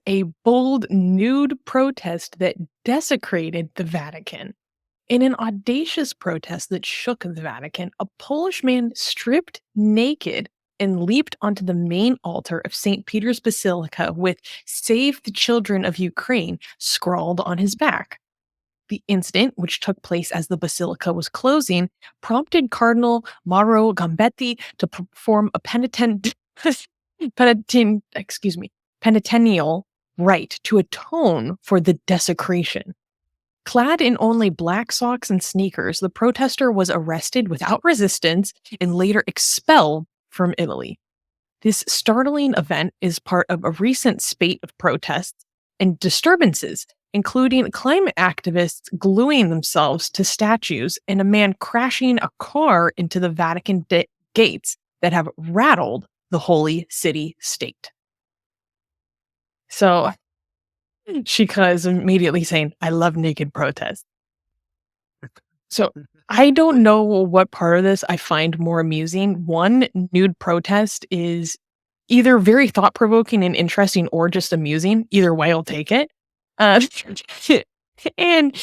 a bold nude protest that desecrated the Vatican. In an audacious protest that shook the Vatican, a Polish man stripped naked and leaped onto the main altar of St. Peter's Basilica with "Save the Children of Ukraine" scrawled on his back. The incident, which took place as the basilica was closing, prompted Cardinal Mauro Gambetti to perform a penitential rite to atone for the desecration. Clad in only black socks and sneakers, the protester was arrested without resistance and later expelled from Italy. This startling event is part of a recent spate of protests and disturbances, including climate activists gluing themselves to statues and a man crashing a car into the Vatican gates that have rattled the holy city state. So Shika is immediately saying, "I love naked protest." So I don't know what part of this I find more amusing. One, nude protest is either very thought-provoking and interesting or just amusing. Either way, I'll take it. Uh, and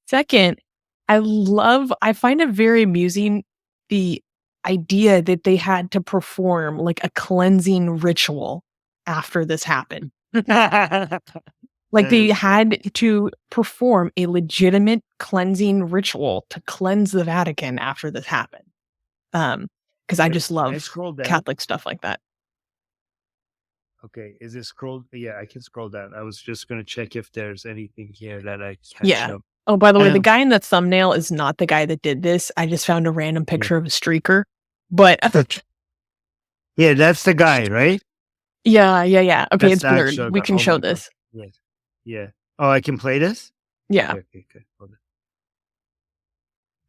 second, I find it very amusing the idea that they had to perform like a cleansing ritual after this happened. Like they had to perform a legitimate cleansing ritual to cleanse the Vatican after this happened. Because I just love Catholic stuff like that. Okay, is it scrolled? Yeah, I can scroll down. I was just going to check if there's anything here that I catch Yeah. up. Oh, by the way, the guy in the thumbnail is not the guy that did this. I just found a random Yeah. picture of a streaker. But Yeah, that's the guy, right? yeah. Okay, That's it's the blurred. actual We guy. can Oh show my God. this. Yes. Yeah. Oh, I can play this? Yeah. Okay, good. Hold on.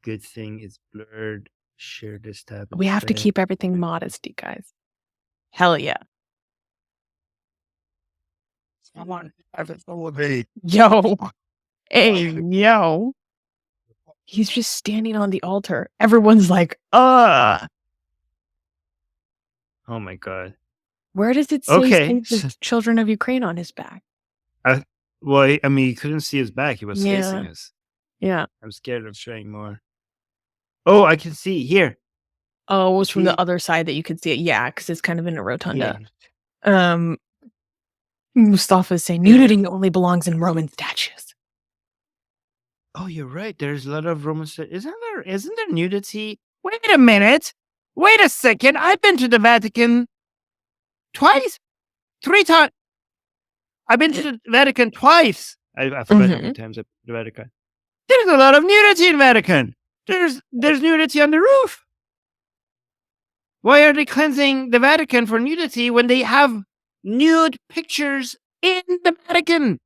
Good thing it's blurred. Share this tab. We have to keep everything modest, you guys. Hell yeah. Someone have it elevate. Yo. Hey, yo. He's just standing on the altar. Everyone's like, Oh my God. Where does it say Okay. "Save the Children of Ukraine" on his back? Well, I mean, you couldn't see his back. He was facing Yeah. us. Yeah. I'm scared of showing more. Oh, I can see here. Oh, it was from See? the other side that you could see it. Yeah, because it's kind of in a rotunda. Yeah. Mustafa's saying nudity only belongs in Roman statues. Oh, you're right. There's a lot of Roman. Isn't there nudity? Wait a minute. Wait a second. I've been to the Vatican twice, 3 times. I've been to the Vatican twice. I forgot how many times I've been to the Vatican. There's a lot of nudity in Vatican. There's nudity on the roof. Why are they cleansing the Vatican for nudity when they have nude pictures in the Vatican?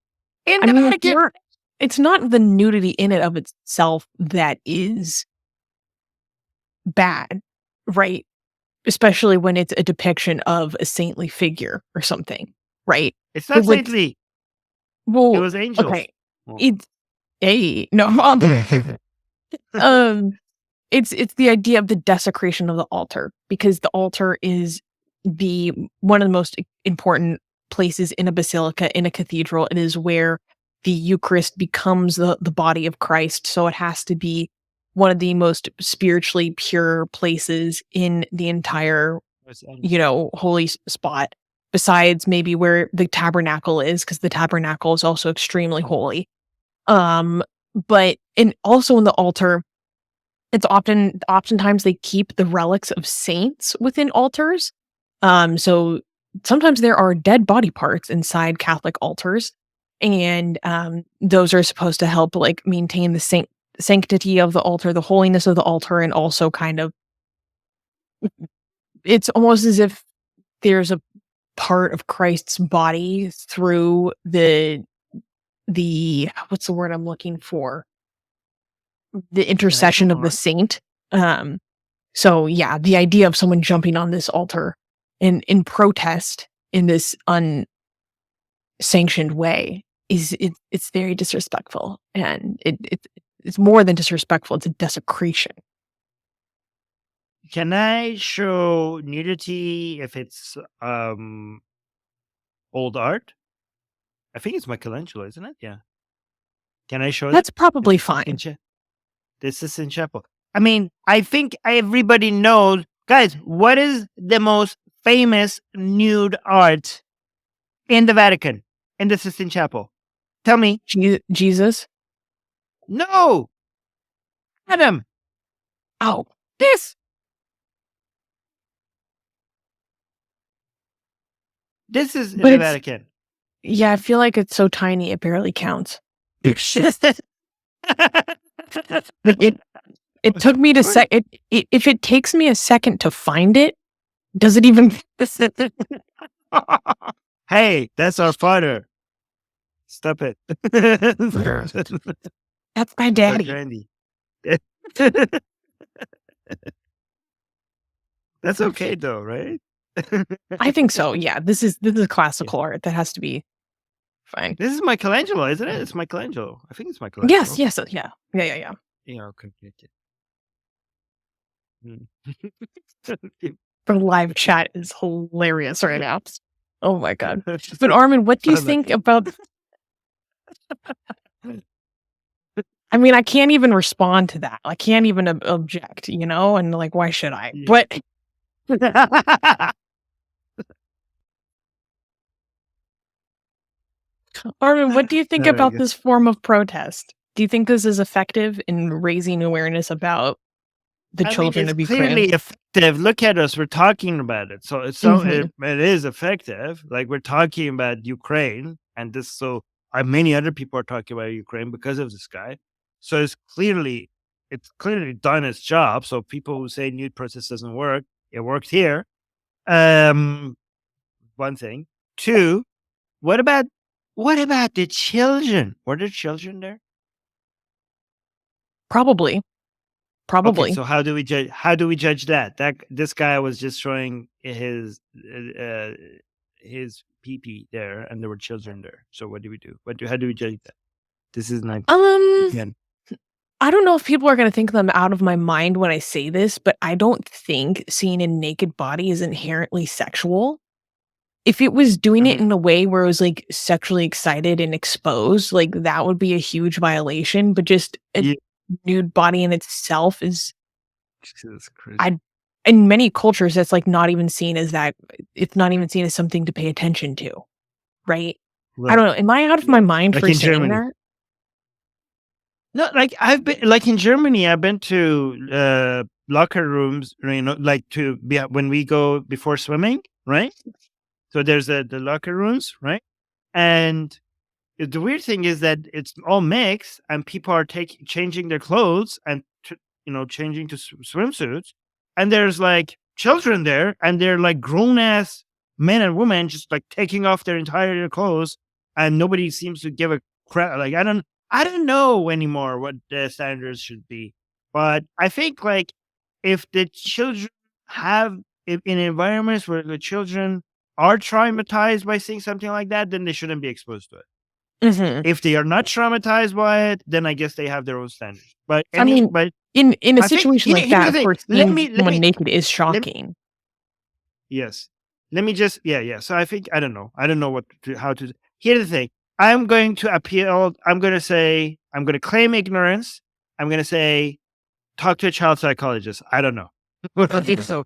Vatican. It's not the nudity in it of itself that is bad, right? Especially when it's a depiction of a saintly figure or something, right? It's not saintly. Well, it was angels. Okay. It's it's the idea of the desecration of the altar, because the altar is one of the most important places in a basilica, in a cathedral. It is where the Eucharist becomes the body of Christ. So it has to be one of the most spiritually pure places in the entire, holy spot, besides maybe where the tabernacle is, because the tabernacle is also extremely holy. But also in the altar, it's oftentimes they keep the relics of saints within altars. So sometimes there are dead body parts inside Catholic altars, and those are supposed to help like maintain the sanctity of the altar, the holiness of the altar, and also kind of, it's almost as if there's a part of Christ's body through the what's the word I'm looking for? The intercession of the saint. So yeah, the idea of someone jumping on this altar in protest in this unsanctioned way it's very disrespectful, and it's more than disrespectful, it's a desecration. Can I show nudity if it's old art? I think it's Michelangelo, isn't it? Yeah. Can I show That's it? probably It's fine. This is in chapel. I mean, I think everybody knows. Guys, what is the most famous nude art in the Vatican, in the Sistine Chapel? Tell me. Jesus. No! Adam, Oh, this is in but the it's Vatican. yeah. I feel like it's so tiny it barely counts. Like it took me to if it takes me a second to find it, does it even? Hey, that's our father. Stop it. That's my daddy. Grandy. That's okay though, right? I think so. Yeah, this is classical art. That has to be fine. This is Michelangelo, isn't it? It's Michelangelo. I think it's Michelangelo. Yes. Yeah. Yeah, okay. The live chat is hilarious right now. Oh my god. But Armin, what do you think about? I mean, I can't even respond to that. I can't even object, and like, why should I? Yeah. But Armin, what do you think about this form of protest? Do you think this is effective in raising awareness about the children of Ukraine? Clearly effective. Look at us. We're talking about it. So it is effective. Like we're talking about Ukraine and this. So many other people are talking about Ukraine because of this guy. So it's clearly done its job. So people who say nude protest doesn't work, it worked here. One thing. Two, what about the children? Were there children there? Probably. Okay, so how do we judge that? This guy was just showing his pee-pee there, and there were children there. So what do we do? How do we judge that? This is not. Again. I don't know if people are going to think them out of my mind when I say this, but I don't think seeing a naked body is inherently sexual. If it was doing it in a way where it was like sexually excited and exposed, like that would be a huge violation. But just a nude body in itself is, in many cultures, that's like not even seen as that. It's not even seen as something to pay attention to, right? I don't know. Am I out of my mind for saying that? No, like I've been in Germany. I've been to locker rooms, like to be when we go before swimming, right? So there's the locker rooms, right? And the weird thing is that it's all mixed, and people are changing their clothes and changing to swimsuits, and there's like children there, and they're like grown ass men and women just like taking off their entire clothes, and nobody seems to give a crap. Like I don't know anymore what the standards should be, but I think like if the children in environments where the children are traumatized by seeing something like that, then they shouldn't be exposed to it. If they are not traumatized by it, then I guess they have their own standards. But in a situation like that, of course, someone naked is shocking. Yes. Let me just So I think I don't know how to. Here's the thing. I'm going to appeal. I'm going to claim ignorance. I'm going to say, talk to a child psychologist. I don't know. So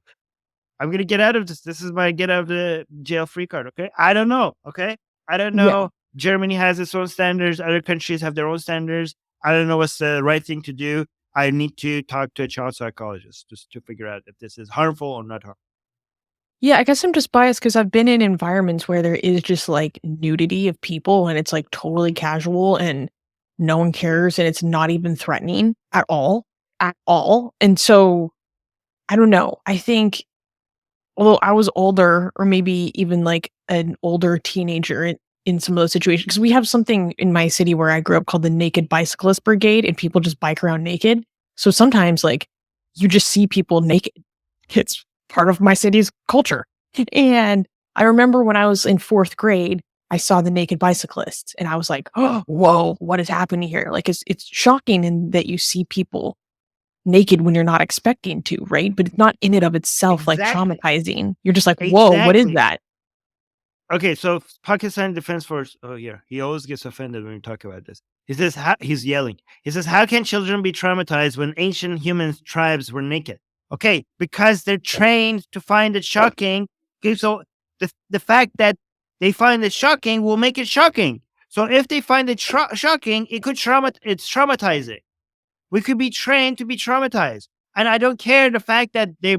I'm going to get out of this. This is my get out of the jail free card. Okay. I don't know. Okay. I don't know. Yeah. Germany has its own standards. Other countries have their own standards. I don't know what's the right thing to do. I need to talk to a child psychologist just to figure out if this is harmful or not harmful. Yeah, I guess I'm just biased because I've been in environments where there is just like nudity of people and it's like totally casual and no one cares and it's not even threatening at all. And so I don't know. I think although I was older or maybe even like an older teenager in some of those situations, because we have something in my city where I grew up called the Naked Bicyclist Brigade and people just bike around naked. So sometimes like you just see people naked. It's part of my city's culture. And I remember when I was in 4th grade, I saw the naked bicyclists and I was like, oh, whoa, what is happening here? Like it's shocking in that you see people naked when you're not expecting to, right? But it's not in and of itself like traumatizing. You're just like, whoa, what is that? Okay, so Pakistan Defense Force. Oh, yeah, he always gets offended when we talk about this. He says he's yelling. He says, "How can children be traumatized when ancient human tribes were naked?" Okay, because they're trained to find it shocking. Okay, so the fact that they find it shocking will make it shocking. So if they find it shocking, it could it's traumatizing. We could be trained to be traumatized, and I don't care the fact that they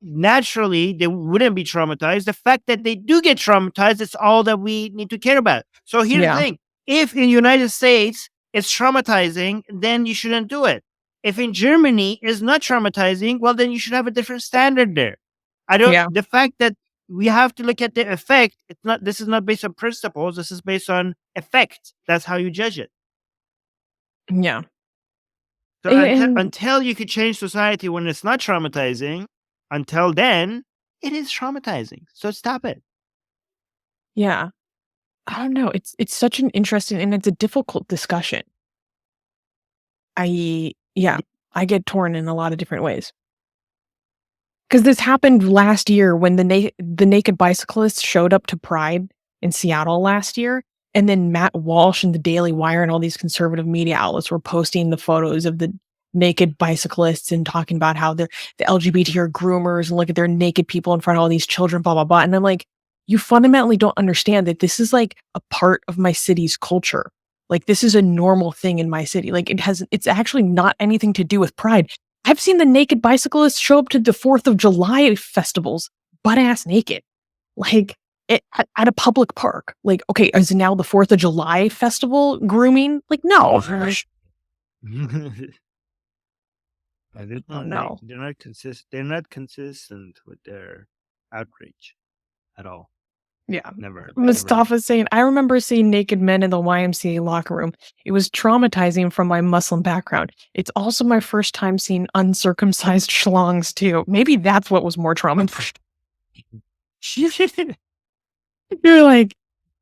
naturally they wouldn't be traumatized. The fact that they do get traumatized is all that we need to care about. So here's the Yeah. thing: if in the United States it's traumatizing, then you shouldn't do it. If in Germany is not traumatizing, well, then you should have a different standard there. I don't. Yeah. The fact that we have to look at the effect. It's not. This is not based on principles. This is based on effect. That's how you judge it. Yeah. So And until you could change society when it's not traumatizing, until then, it is traumatizing. So stop it. yeah. I don't know. It's such an interesting and it's a difficult discussion. Yeah, I get torn in a lot of different ways. Because this happened last year when the naked bicyclists showed up to Pride in Seattle last year, and then Matt Walsh and the Daily Wire and all these conservative media outlets were posting the photos of the naked bicyclists and talking about how the LGBT are groomers and look at their naked people in front of all these children, blah, blah, blah. And I'm like, you fundamentally don't understand that this is like a part of my city's culture. Like this is a normal thing in my city. Like it's actually not anything to do with Pride. I've seen the naked bicyclists show up to the 4th of July festivals butt ass naked, like at a public park. Like, okay, is now the 4th of July festival grooming? Like, no. I Oh, don't no. they're not they're not consistent with their outrage at all. Yeah. Never. Mustafa's saying, I remember seeing naked men in the YMCA locker room. It was traumatizing from my Muslim background. It's also my first time seeing uncircumcised schlongs, too. Maybe that's what was more traumatizing. You're like,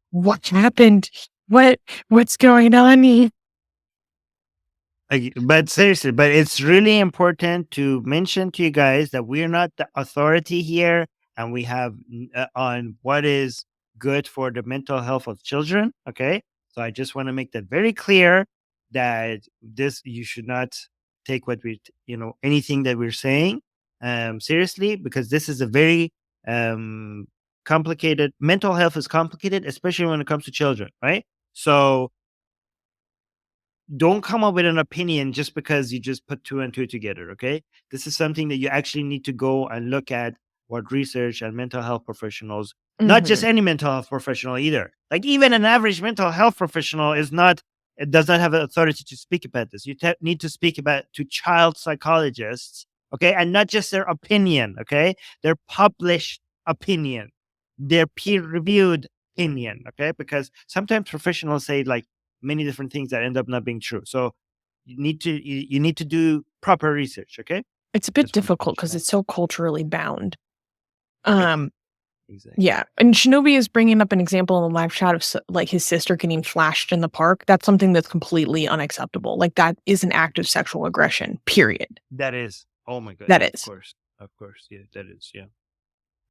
what happened? What's going on here? But seriously, but it's really important to mention to you guys that we're not the authority here, and we have on what is good for the mental health of children. Okay, so I just want to make that very clear that this you should not take what we anything that we're saying seriously, because this is a very complicated. Mental health is complicated, especially when it comes to children, right? So don't come up with an opinion just because you just put two and two together. Okay, this is something that you actually need to go and look at what research and mental health professionals, not just Mhm. any mental health professional either, like even an average mental health professional is not, it does not have an authority to speak about this. You need to speak about to child psychologists, okay, and not just their opinion, okay, their published opinion, their peer reviewed opinion, okay, because sometimes professionals say like many different things that end up not being true. So you need to do proper research. Okay, It's a bit just want to difficult mention because that. it's so culturally bound. Exactly. Um, Exactly. yeah, and Shinobi is bringing up an example in the live chat of like his sister getting flashed in the park. That's something that's completely unacceptable. Like that is an act of sexual aggression. Period. That is. Oh my god. That Yeah, is. of course. Yeah, that is. Yeah.